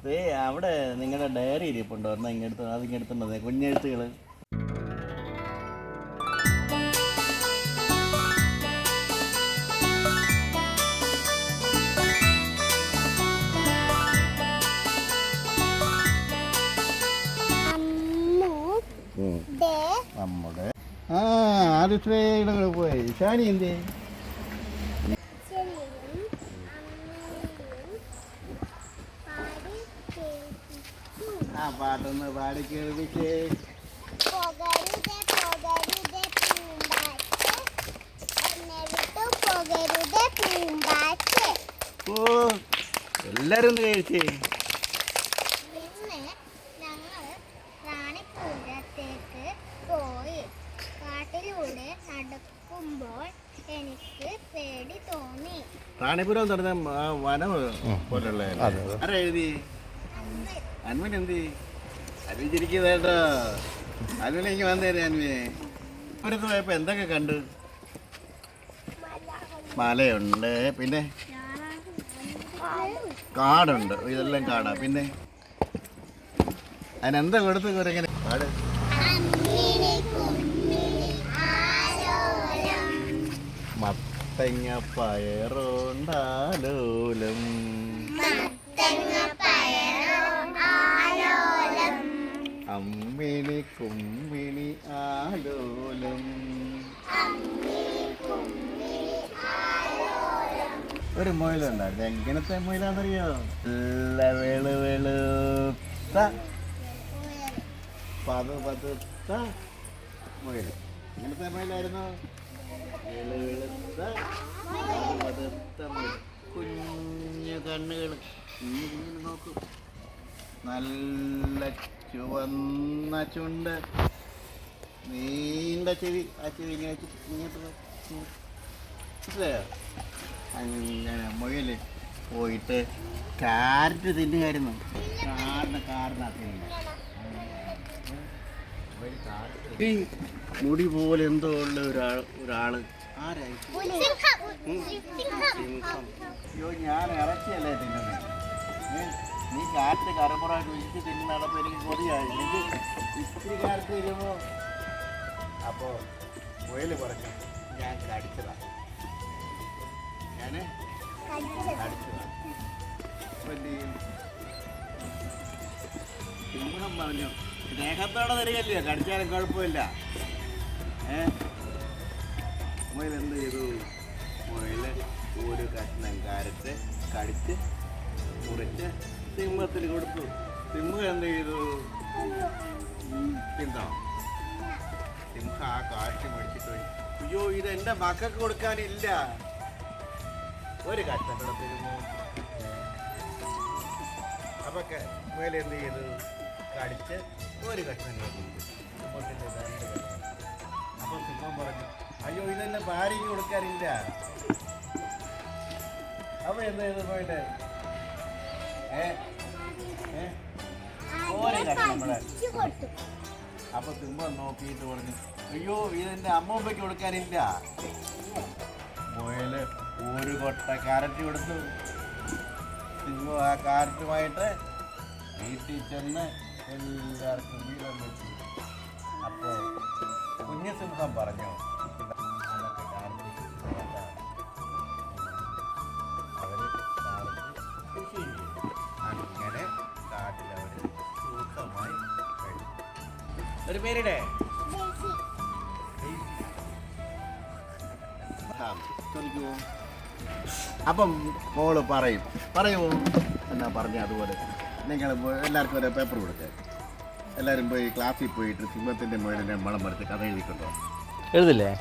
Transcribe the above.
അവിടെ നിങ്ങളുടെ ഡയറി ഇരിപ്പുണ്ടോ? എന്നാൽ ഇങ്ങെടുത്ത് അതിങ്ങെടുത്തുണ്ടോ കുഞ്ഞെഴുത്തുകൾ? നമ്മുടെ ആദിശ്രയുടെ പോയി. ഷാനി എന്തേ? ആ പാട്ടൊന്ന് പാടി കേൾപ്പിച്ചേ. ഓ എല്ലാരും ഒന്ന് കഴിച്ചേ. എനിക്ക് പേടി തോന്നി. റാണിപുരം തുടങ്ങ വനം പോലുള്ള ആരാ എഴുതി? അൻവൻ എന്തി? അറിയിച്ചിരിക്കുന്നേട്ടോ. അൻവനെനിക്ക് വന്നേരെ. അൻവേ ഇപ്പുറത്ത് പോയപ്പോ എന്തൊക്കെ കണ്ടു? മലയുണ്ട്, പിന്നെ കാടുണ്ട്. ഇതെല്ലാം കാടാ. പിന്നെ അതിനെന്താ കൊടുത്തു കുരങ്ങനെ? കാട് മത്തങ്ങ പയറുണ്ടാലോലം അമ്മിണി കുമ്മിണി ആലോലം. ഒരു മുയലുണ്ടായിരുന്നു. എങ്ങനത്തെ മുയലാന്നറിയോ? നല്ല വെളുത്ത പതുത്ത മുയൽ. എങ്ങനത്തെ മുയലായിരുന്നു? വെളുത്ത പതുത്ത മുയൽ. കുഞ്ഞു കണ്ണുകൾ ഇങ്ങനെ നോക്കും. നല്ല ചുവന്ന ചുണ്ട്, നീണ്ട ചെവി. ആ ചെവി ഇങ്ങനെ ഇങ്ങോട്ട് മനസ്സിലായോ? അങ്ങനെ മുയല് പോയിട്ട് കാരറ്റ് തിന്നുമായിരുന്നു. ഈ മുടി പോലെ എന്തോ ഉള്ള ഒരാള് ആരായി? അയ്യോ, ഞാൻ ഇറച്ചിയല്ലേ തിന്നുന്നത്. നീ കാറ്റ് കറമുറായിട്ട് ഒഴിച്ച് തിന്നു നടപ്പോൾ എനിക്ക് കൊതിയായി. എനിക്ക് ഇത്തിരി കാലത്ത് വരുമ്പോൾ അപ്പോൾ മുയൽ പറഞ്ഞു ഞാൻ കടിച്ചതാണ്. ഞാൻ കടിച്ചതാണ്. അപ്പം എന്ത് ചെയ്യും? സിംഹം പറഞ്ഞു സ്നേഹത്തോടെ തരികല്ലേ, കടിച്ചാലും കുഴപ്പമില്ല. മുയൽ എന്ത് ചെയ്തു? മുയൽ ഒരു കഷ്ണം കാരറ്റ് കടിച്ച് മുറിച്ച് സിംഹത്തിന് കൊടുത്തു. സിംഹം എന്ത് ചെയ്തു? തിന്നോ? സിംഹം ആ കാറ്റ് മേടിച്ചിട്ട് പോയി. അയ്യോ, ഇത് എൻ്റെ മക്കൾക്ക് കൊടുക്കാനില്ല. ഒരു കഷ്ണം കൂടെ തരുമോ? അപ്പൊ മുയൽ എന്ത് ചെയ്തു? കടിച്ച് ഒരു കഷ്ണം കൊടുത്തു. സിംഹത്തിൻ്റെ 2 കഷ്ണം. അപ്പൊ സിംഹം പറഞ്ഞു അയ്യോ, ഇതെന്നെ ഭാര്യയ്ക്ക് കൊടുക്കാനില്ല. അപ്പൊ എന്ത് ചെയ്തു? പോയിട്ട് അപ്പൊ സിംഹം നോക്കിയിട്ട് പറഞ്ഞു അയ്യോ, ഇതെന്റെ അമ്മൂമ്മയ്ക്ക് കൊടുക്കാനില്ല. മുയല് ഒരു കൊട്ട കാരറ്റ് കൊടുത്തു. സിംഹം ആ കാരറ്റുമായിട്ട് വീട്ടിൽ ചെന്ന് എല്ലാവർക്കും വീതം വെച്ചു. അപ്പോൾ കുഞ്ഞു സിംഹം പറഞ്ഞു അവര് കൃഷി ചെയ്തു. അങ്ങനെ കാട്ടിലവര് സുഖമായി കഴിഞ്ഞു. ഒരു പേരുടെ ചോദിക്കുമോ? അപ്പം മോള് പറയുമോ എന്നാ പറഞ്ഞ അതുപോലെ നിങ്ങൾ എല്ലാവർക്കും ഒരു പേപ്പർ കൊടുക്കുക. എല്ലാവരും പോയി ക്ലാസ്സിൽ പോയിട്ട് സിംഹത്തിൻ്റെ മുകളിലെ മണം മറിച്ച് കഥ എഴുതിക്കൊണ്ടോ? എഴുതില്ലേ?